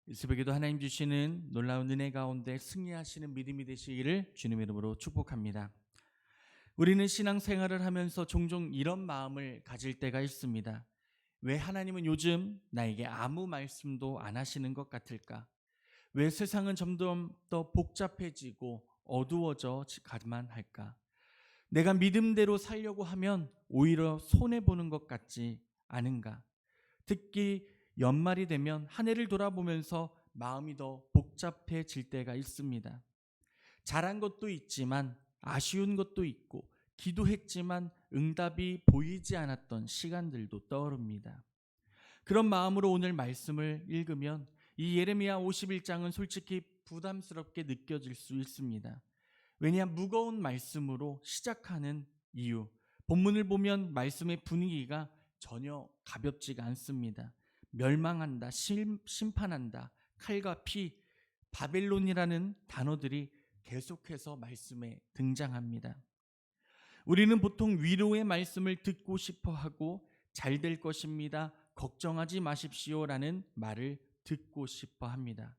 이 새벽에도 하나님 주시는 놀라운 은혜 가운데 승리하시는 믿음이 되시기를 주님의 이름으로 축복합니다. 우리는 신앙생활을 하면서 종종 이런 마음을 가질 때가 있습니다. 왜 하나님은 요즘 나에게 아무 말씀도 안 하시는 것 같을까? 왜 세상은 점점 더 복잡해지고 어두워져 가만 할까? 내가 믿음대로 살려고 하면 오히려 손해보는 것 같지 않은가? 특히 연말이 되면 한 해를 돌아보면서 마음이 더 복잡해질 때가 있습니다. 잘한 것도 있지만 아쉬운 것도 있고 기도했지만 응답이 보이지 않았던 시간들도 떠오릅니다. 그런 마음으로 오늘 말씀을 읽으면 이 예레미야 51장은 솔직히 부담스럽게 느껴질 수 있습니다. 왜냐 무거운 말씀으로 시작하는 이유, 본문을 보면 말씀의 분위기가 전혀 가볍지가 않습니다. 멸망한다, 심판한다, 칼과 피, 바벨론이라는 단어들이 계속해서 말씀에 등장합니다. 우리는 보통 위로의 말씀을 듣고 싶어 하고 잘 될 것입니다, 걱정하지 마십시오라는 말을 듣고 싶어 합니다.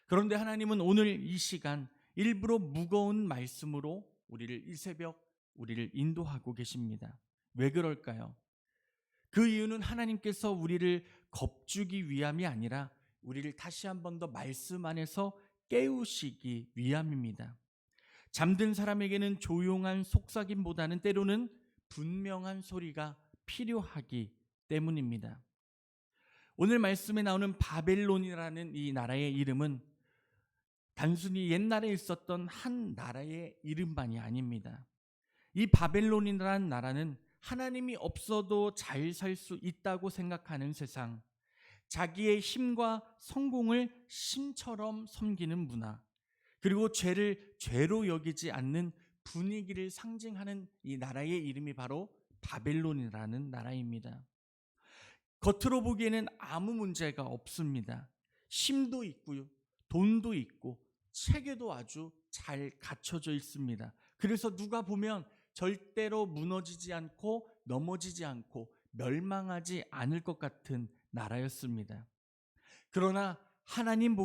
그런데 하나님은 오늘 이 시간 일부러 무거운 말씀으로 이 새벽 우리를 인도하고 계십니다. 왜 그럴까요? 그 이유는 하나님께서 우리를 겁주기 위함이 아니라 우리를 다시 한 번 더 말씀 안에서 깨우시기 위함입니다. 잠든 사람에게는 조용한 속삭임보다는 때로는 분명한 소리가 필요하기 때문입니다. 오늘 말씀에 나오는 바벨론이라는 이 나라의 이름은 단순히 옛날에 있었던 한 나라의 이름만이 아닙니다. 이 바벨론이라는 나라는 하나님이 없어도 잘 살 수 있다고 생각하는 세상, 자기의 힘과 성공을 신처럼 섬기는 문화, 그리고 죄를 죄로 여기지 않는 분위기를 상징하는 이 나라의 이름이 바로 바벨론이라는 나라입니다. 겉으로 보기에는 아무 문제가 없습니다. 힘도 있고요, 돈도 있고 체계도 아주 잘 갖춰져 있습니다. 그래서 누가 보면 절대로 무너지지 않고 넘어지지 않고 멸망하지 않을 것 같은 나라였습니다. 그러나 하나님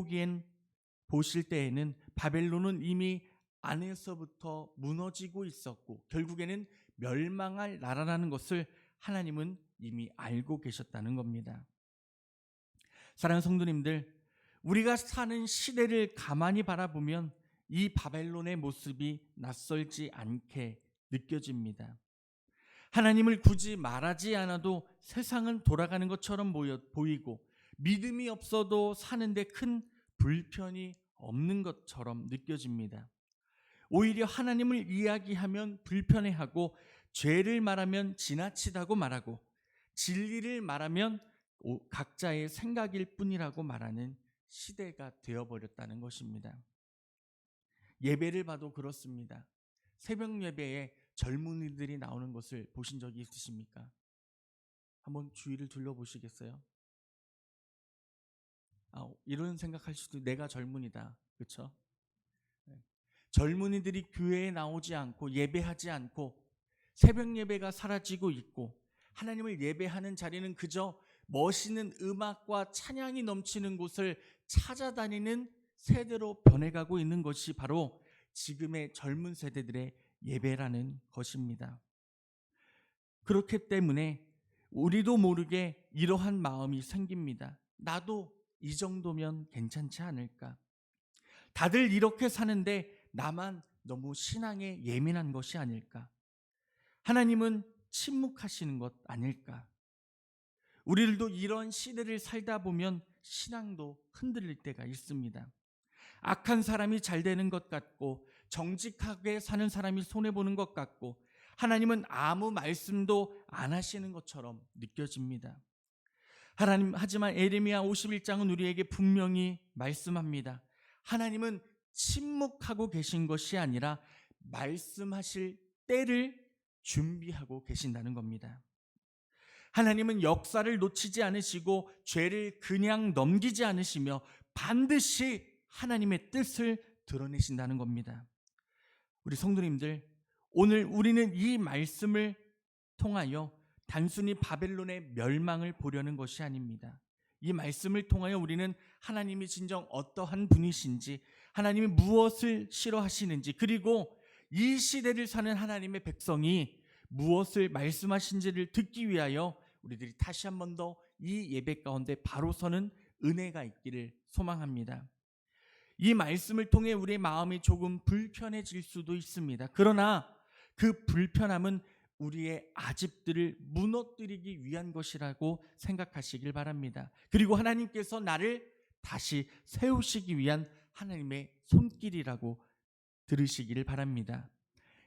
보실 때에는 바벨론은 이미 안에서부터 무너지고 있었고 결국에는 멸망할 나라라는 것을 하나님은 이미 알고 계셨다는 겁니다. 사랑하는 성도님들, 우리가 사는 시대를 가만히 바라보면 이 바벨론의 모습이 낯설지 않게 느껴집니다. 하나님을 굳이 말하지 않아도 세상은 돌아가는 것처럼 보이고 믿음이 없어도 사는데 큰 불편이 없는 것처럼 느껴집니다. 오히려 하나님을 이야기하면 불편해하고 죄를 말하면 지나치다고 말하고 진리를 말하면 각자의 생각일 뿐이라고 말하는 시대가 되어버렸다는 것입니다. 예배를 봐도 그렇습니다. 새벽 예배에 젊은이들이 나오는 것을 보신 적이 있으십니까? 한번 주위를 둘러보시겠어요? 이런 생각할 수도, 내가 젊은이다, 그렇죠? 젊은이들이 교회에 나오지 않고 예배하지 않고 새벽 예배가 사라지고 있고 하나님을 예배하는 자리는 그저 멋있는 음악과 찬양이 넘치는 곳을 찾아다니는 세대로 변해가고 있는 것이 바로 지금의 젊은 세대들의 예배라는 것입니다. 그렇기 때문에 우리도 모르게 이러한 마음이 생깁니다. 나도 이 정도면 괜찮지 않을까? 다들 이렇게 사는데 나만 너무 신앙에 예민한 것이 아닐까? 하나님은 침묵하시는 것 아닐까? 우리들도 이런 시대를 살다 보면 신앙도 흔들릴 때가 있습니다. 악한 사람이 잘 되는 것 같고 정직하게 사는 사람이 손해보는 것 같고 하나님은 아무 말씀도 안 하시는 것처럼 느껴집니다. 하지만 예레미야 51장은 우리에게 분명히 말씀합니다. 하나님은 침묵하고 계신 것이 아니라 말씀하실 때를 준비하고 계신다는 겁니다. 하나님은 역사를 놓치지 않으시고 죄를 그냥 넘기지 않으시며 반드시 하나님의 뜻을 드러내신다는 겁니다. 우리 성도님들, 오늘 우리는 이 말씀을 통하여 단순히 바벨론의 멸망을 보려는 것이 아닙니다. 이 말씀을 통하여 우리는 하나님이 진정 어떠한 분이신지, 하나님이 무엇을 싫어하시는지, 그리고 이 시대를 사는 하나님의 백성이 무엇을 말씀하신지를 듣기 위하여 우리들이 다시 한 번 더 이 예배 가운데 바로 서는 은혜가 있기를 소망합니다. 이 말씀을 통해 우리의 마음이 조금 불편해질 수도 있습니다. 그러나 그 불편함은 우리의 아집들을 무너뜨리기 위한 것이라고 생각하시길 바랍니다. 그리고 하나님께서 나를 다시 세우시기 위한 하나님의 손길이라고 들으시기를 바랍니다.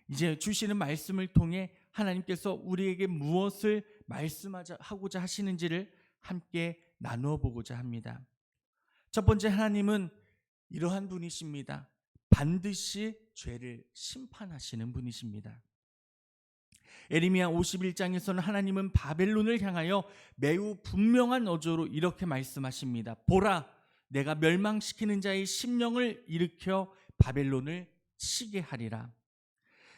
이제 주시는 말씀을 통해 하나님께서 우리에게 무엇을 말씀하고자 하시는지를 함께 나누어 보고자 합니다. 첫 번째, 하나님은 이러한 분이십니다. 반드시 죄를 심판하시는 분이십니다. 에레미야 51장에서는 하나님은 바벨론을 향하여 매우 분명한 어조로 이렇게 말씀하십니다. 보라, 내가 멸망시키는 자의 심령을 일으켜 바벨론을 치게 하리라.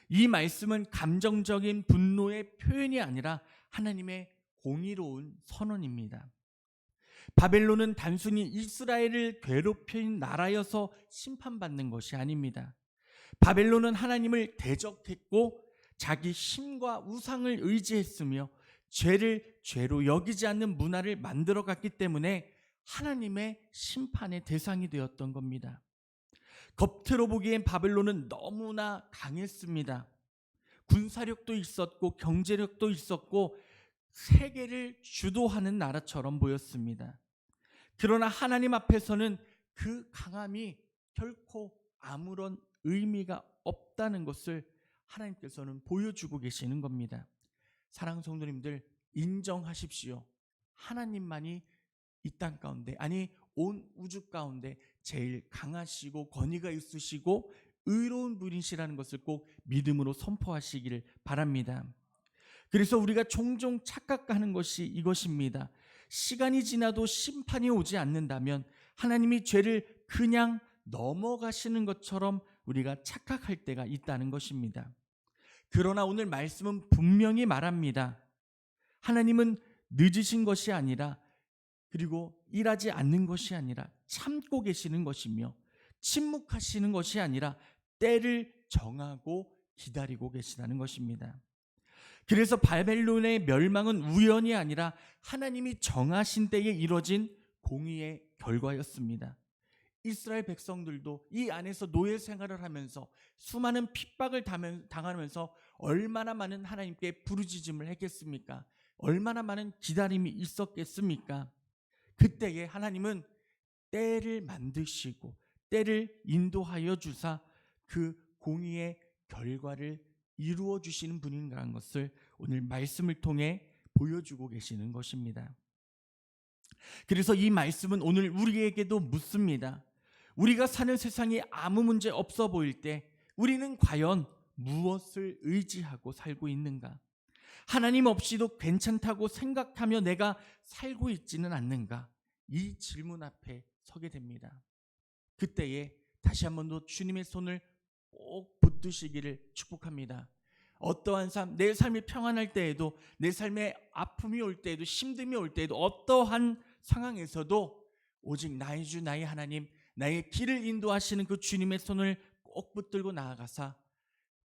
이 말씀은 감정적인 분노의 표현이 아니라 하나님의 공의로운 선언입니다. 바벨론은 단순히 이스라엘을 괴롭힌 나라여서 심판받는 것이 아닙니다. 바벨론은 하나님을 대적했고 자기 힘과 우상을 의지했으며 죄를 죄로 여기지 않는 문화를 만들어갔기 때문에 하나님의 심판의 대상이 되었던 겁니다. 겉으로 보기엔 바벨론은 너무나 강했습니다. 군사력도 있었고 경제력도 있었고 세계를 주도하는 나라처럼 보였습니다. 그러나 하나님 앞에서는 그 강함이 결코 아무런 의미가 없다는 것을 하나님께서는 보여주고 계시는 겁니다. 사랑하는 성도님들, 인정하십시오. 하나님만이 이 땅 가운데, 아니 온 우주 가운데 제일 강하시고 권위가 있으시고 의로운 분이시라는 것을 꼭 믿음으로 선포하시기를 바랍니다. 그래서 우리가 종종 착각하는 것이 이것입니다. 시간이 지나도 심판이 오지 않는다면 하나님이 죄를 그냥 넘어가시는 것처럼 우리가 착각할 때가 있다는 것입니다. 그러나 오늘 말씀은 분명히 말합니다. 하나님은 늦으신 것이 아니라, 그리고 일하지 않는 것이 아니라 참고 계시는 것이며, 침묵하시는 것이 아니라 때를 정하고 기다리고 계시다는 것입니다. 그래서 바벨론의 멸망은 우연이 아니라 하나님이 정하신 때에 이뤄진 공의의 결과였습니다. 이스라엘 백성들도 이 안에서 노예 생활을 하면서 수많은 핍박을 당하면서 얼마나 많은 하나님께 부르짖음을 했겠습니까? 얼마나 많은 기다림이 있었겠습니까? 그때에 하나님은 때를 만드시고 때를 인도하여 주사 그 공의의 결과를 이루어 주시는 분인가라는 것을 오늘 말씀을 통해 보여주고 계시는 것입니다. 그래서 이 말씀은 오늘 우리에게도 묻습니다. 우리가 사는 세상이 아무 문제 없어 보일 때 우리는 과연 무엇을 의지하고 살고 있는가? 하나님 없이도 괜찮다고 생각하며 내가 살고 있지는 않는가? 이 질문 앞에 서게 됩니다. 그때에 다시 한 번 더 주님의 손을 꼭 붙드시기를 축복합니다. 어떠한 삶, 내 삶이 평안할 때에도, 내 삶에 아픔이 올 때에도, 힘듦이 올 때에도, 어떠한 상황에서도 오직 나의 주 나의 하나님, 나의 길을 인도하시는 그 주님의 손을 꼭 붙들고 나아가사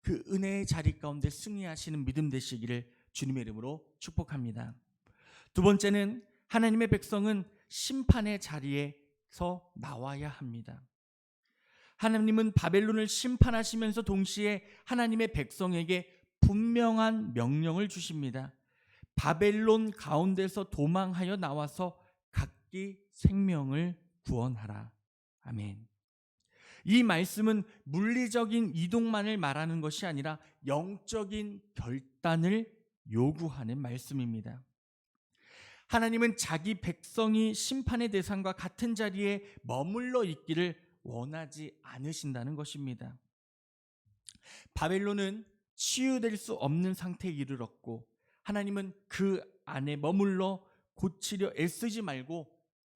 그 은혜의 자리 가운데 승리하시는 믿음 되시기를 주님의 이름으로 축복합니다. 두 번째는 하나님의 백성은 심판의 자리에서 나와야 합니다. 하나님은 바벨론을 심판하시면서 동시에 하나님의 백성에게 분명한 명령을 주십니다. 바벨론 가운데서 도망하여 나와서 각기 생명을 구원하라. 아멘. 이 말씀은 물리적인 이동만을 말하는 것이 아니라 영적인 결단을 요구하는 말씀입니다. 하나님은 자기 백성이 심판의 대상과 같은 자리에 머물러 있기를 원하지 않으신다는 것입니다. 바벨론은 치유될 수 없는 상태에 이르렀고 하나님은 그 안에 머물러 고치려 애쓰지 말고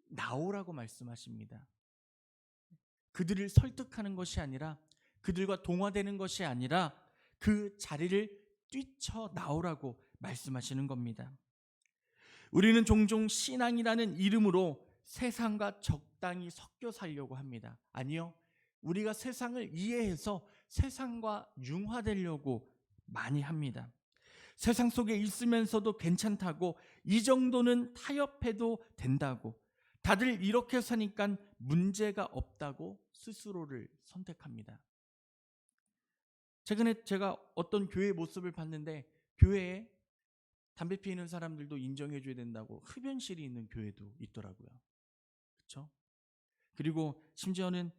나오라고 말씀하십니다. 그들을 설득하는 것이 아니라, 그들과 동화되는 것이 아니라 그 자리를 뛰쳐 나오라고 말씀하시는 겁니다. 우리는 종종 신앙이라는 이름으로 세상과 적당히 섞여 살려고 합니다. 아니요. 우리가 세상을 이해해서 세상과 융화되려고 많이 합니다. 세상 속에 있으면서도 괜찮다고, 이 정도는 타협해도 된다고, 다들 이렇게 사니까 문제가 없다고 스스로를 선택합니다. 최근에 제가 어떤 교회 모습을 봤는데, 교회에 담배 피우는 사람들도 인정해줘야 된다고 흡연실이 있는 교회도 있더라고요. 그렇죠? 그리고 심지어는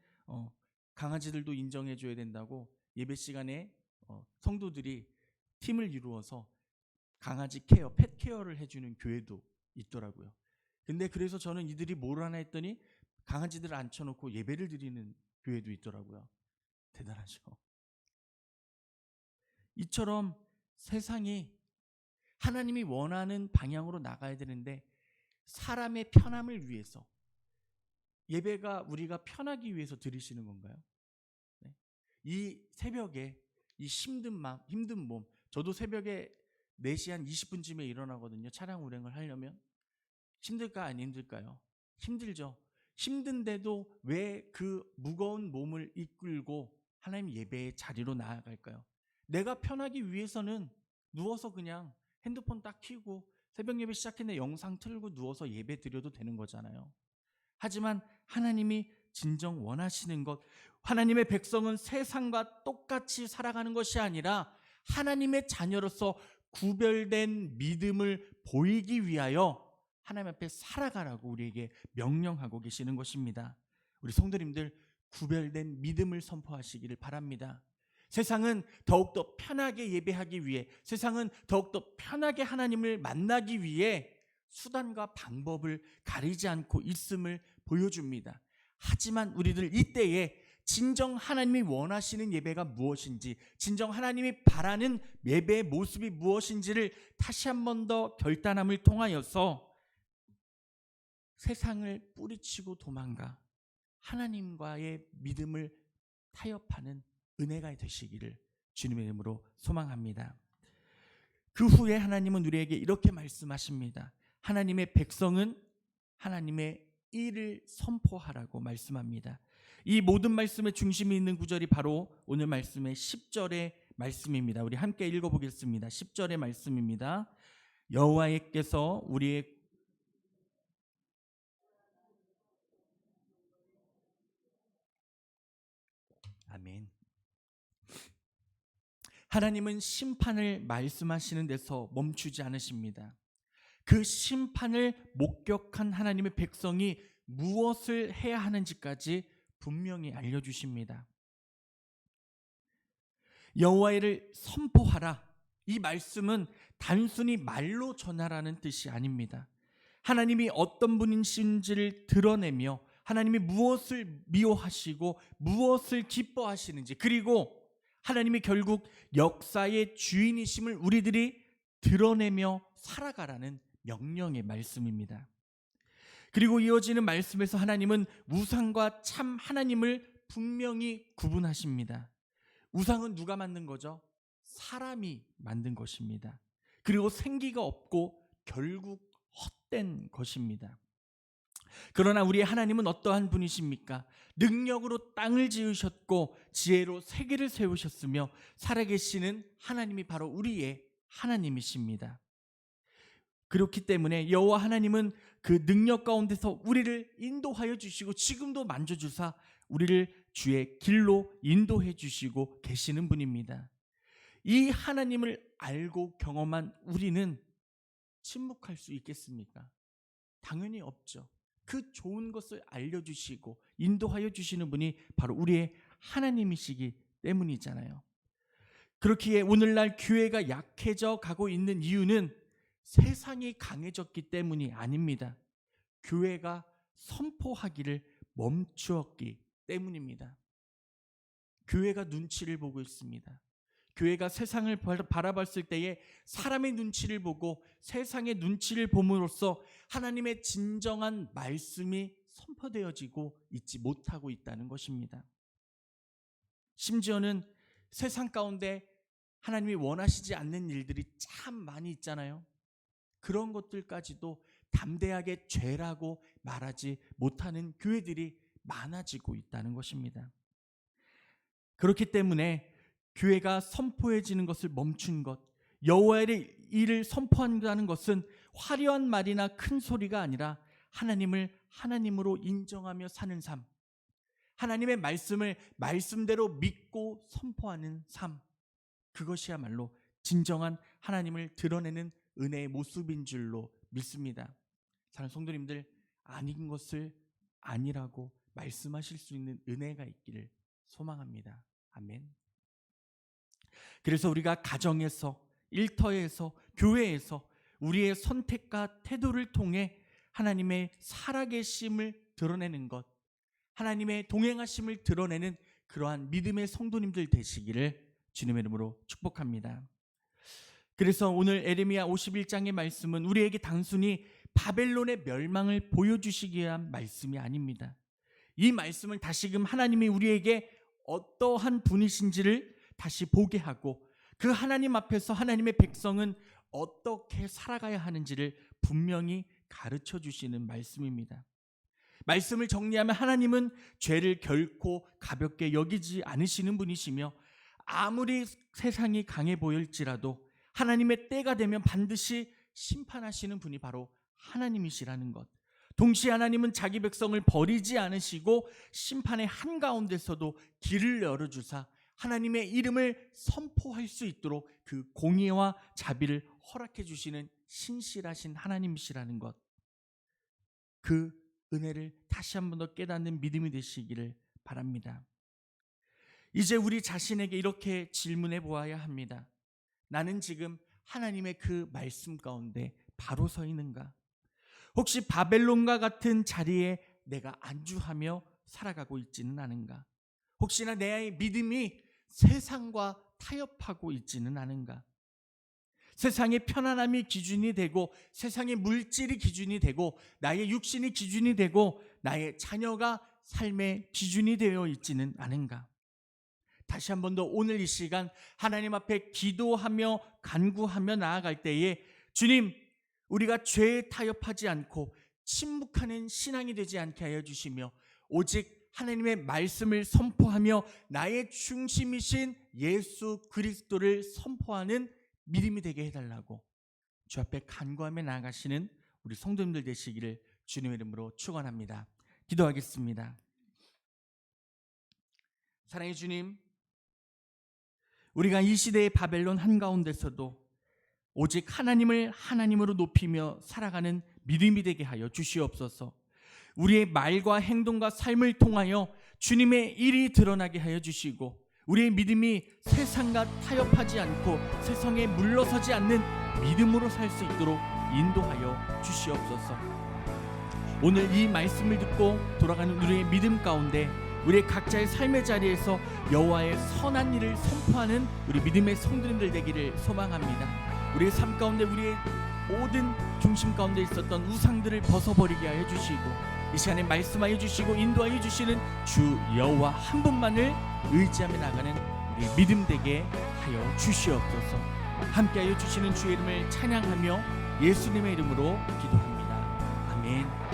강아지들도 인정해줘야 된다고 예배 시간에 성도들이 팀을 이루어서 강아지 케어, 펫 케어를 해주는 교회도 있더라고요. 근데 그래서 저는 이들이 뭘 하나 했더니 강아지들을 앉혀놓고 예배를 드리는 교회도 있더라고요. 대단하죠. 이처럼 세상이 하나님이 원하는 방향으로 나가야 되는데, 사람의 편함을 위해서, 예배가 우리가 편하기 위해서 드리시는 건가요? 네. 이 새벽에 이 힘든 몸, 저도 새벽에 4시 한 20분쯤에 일어나거든요. 차량 운행을 하려면. 힘들까 안 힘들까요? 힘들죠. 힘든데도 왜 그 무거운 몸을 이끌고 하나님 예배의 자리로 나아갈까요? 내가 편하기 위해서는 누워서 그냥 핸드폰 딱 켜고 새벽 예배 시작했는데 영상 틀고 누워서 예배 드려도 되는 거잖아요. 하지만 하나님이 진정 원하시는 것, 하나님의 백성은 세상과 똑같이 살아가는 것이 아니라 하나님의 자녀로서 구별된 믿음을 보이기 위하여 하나님 앞에 살아가라고 우리에게 명령하고 계시는 것입니다. 우리 성도님들, 구별된 믿음을 선포하시기를 바랍니다. 세상은 더욱더 편하게 예배하기 위해, 세상은 더욱더 편하게 하나님을 만나기 위해 수단과 방법을 가리지 않고 있음을 보여줍니다. 하지만 우리들 이때에 진정 하나님이 원하시는 예배가 무엇인지, 진정 하나님이 바라는 예배의 모습이 무엇인지를 다시 한 번 더 결단함을 통하여서 세상을 뿌리치고 도망가 하나님과의 믿음을 타협하는 은혜가 되시기를 주님의 이름으로 소망합니다. 그 후에 하나님은 우리에게 이렇게 말씀하십니다. 하나님의 백성은 하나님의 일을 선포하라고 말씀합니다. 이 모든 말씀의 중심이 있는 구절이 바로 오늘 말씀의 10절의 말씀입니다. 우리 함께 읽어보겠습니다. 10절의 말씀입니다. 여호와께서 우리의 아멘. 하나님은 심판을 말씀하시는 데서 멈추지 않으십니다. 그 심판을 목격한 하나님의 백성이 무엇을 해야 하는지까지 분명히 알려주십니다. 여호와를 선포하라. 이 말씀은 단순히 말로 전하라는 뜻이 아닙니다. 하나님이 어떤 분이신지를 드러내며 하나님이 무엇을 미워하시고 무엇을 기뻐하시는지, 그리고 하나님이 결국 역사의 주인이심을 우리들이 드러내며 살아가라는 명령의 말씀입니다. 그리고 이어지는 말씀에서 하나님은 우상과 참 하나님을 분명히 구분하십니다. 우상은 누가 만든 거죠? 사람이 만든 것입니다. 그리고 생기가 없고 결국 헛된 것입니다. 그러나 우리의 하나님은 어떠한 분이십니까? 능력으로 땅을 지으셨고 지혜로 세계를 세우셨으며 살아계시는 하나님이 바로 우리의 하나님이십니다. 그렇기 때문에 여호와 하나님은 그 능력 가운데서 우리를 인도하여 주시고 지금도 만져주사 우리를 주의 길로 인도해 주시고 계시는 분입니다. 이 하나님을 알고 경험한 우리는 침묵할 수 있겠습니까? 당연히 없죠. 그 좋은 것을 알려주시고 인도하여 주시는 분이 바로 우리의 하나님이시기 때문이잖아요. 그렇기에 오늘날 교회가 약해져 가고 있는 이유는 세상이 강해졌기 때문이 아닙니다. 교회가 선포하기를 멈추었기 때문입니다. 교회가 눈치를 보고 있습니다. 교회가 세상을 바라봤을 때에 사람의 눈치를 보고 세상의 눈치를 봄으로써 하나님의 진정한 말씀이 선포되어지고 있지 못하고 있다는 것입니다. 심지어는 세상 가운데 하나님이 원하시지 않는 일들이 참 많이 있잖아요. 그런 것들까지도 담대하게 죄라고 말하지 못하는 교회들이 많아지고 있다는 것입니다. 그렇기 때문에 교회가 선포해지는 것을 멈춘 것, 여호와의 일을 선포한다는 것은 화려한 말이나 큰 소리가 아니라 하나님을 하나님으로 인정하며 사는 삶, 하나님의 말씀을 말씀대로 믿고 선포하는 삶, 그것이야말로 진정한 하나님을 드러내는 은혜의 모습인 줄로 믿습니다. 사랑하는 성도님들, 아닌 것을 아니라고 말씀하실 수 있는 은혜가 있기를 소망합니다. 아멘. 그래서 우리가 가정에서, 일터에서, 교회에서 우리의 선택과 태도를 통해 하나님의 살아계심을 드러내는 것, 하나님의 동행하심을 드러내는 그러한 믿음의 성도님들 되시기를 주님의 이름으로 축복합니다. 그래서 오늘 에레미야 51장의 말씀은 우리에게 단순히 바벨론의 멸망을 보여주시기 위한 말씀이 아닙니다. 이 말씀을 다시금 하나님이 우리에게 어떠한 분이신지를 다시 보게 하고, 그 하나님 앞에서 하나님의 백성은 어떻게 살아가야 하는지를 분명히 가르쳐 주시는 말씀입니다. 말씀을 정리하면 하나님은 죄를 결코 가볍게 여기지 않으시는 분이시며, 아무리 세상이 강해 보일지라도 하나님의 때가 되면 반드시 심판하시는 분이 바로 하나님이시라는 것. 동시에 하나님은 자기 백성을 버리지 않으시고 심판의 한가운데서도 길을 열어주사 하나님의 이름을 선포할 수 있도록 그 공의와 자비를 허락해 주시는 신실하신 하나님이시라는 것, 그 은혜를 다시 한 번 더 깨닫는 믿음이 되시기를 바랍니다. 이제 우리 자신에게 이렇게 질문해 보아야 합니다. 나는 지금 하나님의 그 말씀 가운데 바로 서 있는가? 혹시 바벨론과 같은 자리에 내가 안주하며 살아가고 있지는 않은가? 혹시나 내 믿음이 세상과 타협하고 있지는 않은가? 세상의 편안함이 기준이 되고, 세상의 물질이 기준이 되고, 나의 육신이 기준이 되고, 나의 자녀가 삶의 기준이 되어 있지는 않은가? 다시 한 번 더 오늘 이 시간 하나님 앞에 기도하며 간구하며 나아갈 때에, 주님, 우리가 죄에 타협하지 않고 침묵하는 신앙이 되지 않게 하여 주시며, 오직 하나님의 말씀을 선포하며 나의 중심이신 예수 그리스도를 선포하는 믿음이 되게 해달라고 주 앞에 간구하며 나아가시는 우리 성도님들 되시기를 주님의 이름으로 축원합니다. 기도하겠습니다. 사랑의 주님, 우리가 이 시대의 바벨론 한가운데서도 오직 하나님을 하나님으로 높이며 살아가는 믿음이 되게 하여 주시옵소서. 우리의 말과 행동과 삶을 통하여 주님의 일이 드러나게 하여 주시고, 우리의 믿음이 세상과 타협하지 않고 세상에 물러서지 않는 믿음으로 살 수 있도록 인도하여 주시옵소서. 오늘 이 말씀을 듣고 돌아가는 우리의 믿음 가운데 우리의 각자의 삶의 자리에서 여호와의 선한 일을 선포하는 우리 믿음의 성도님들 되기를 소망합니다. 우리의 삶 가운데 우리의 모든 중심 가운데 있었던 우상들을 벗어버리게 하여 주시고, 이 시간에 말씀하여 주시고 인도하여 주시는 주 여호와 한 분만을 의지하며 나가는 우리 믿음 되게 하여 주시옵소서. 함께하여 주시는 주의 이름을 찬양하며 예수님의 이름으로 기도합니다. 아멘.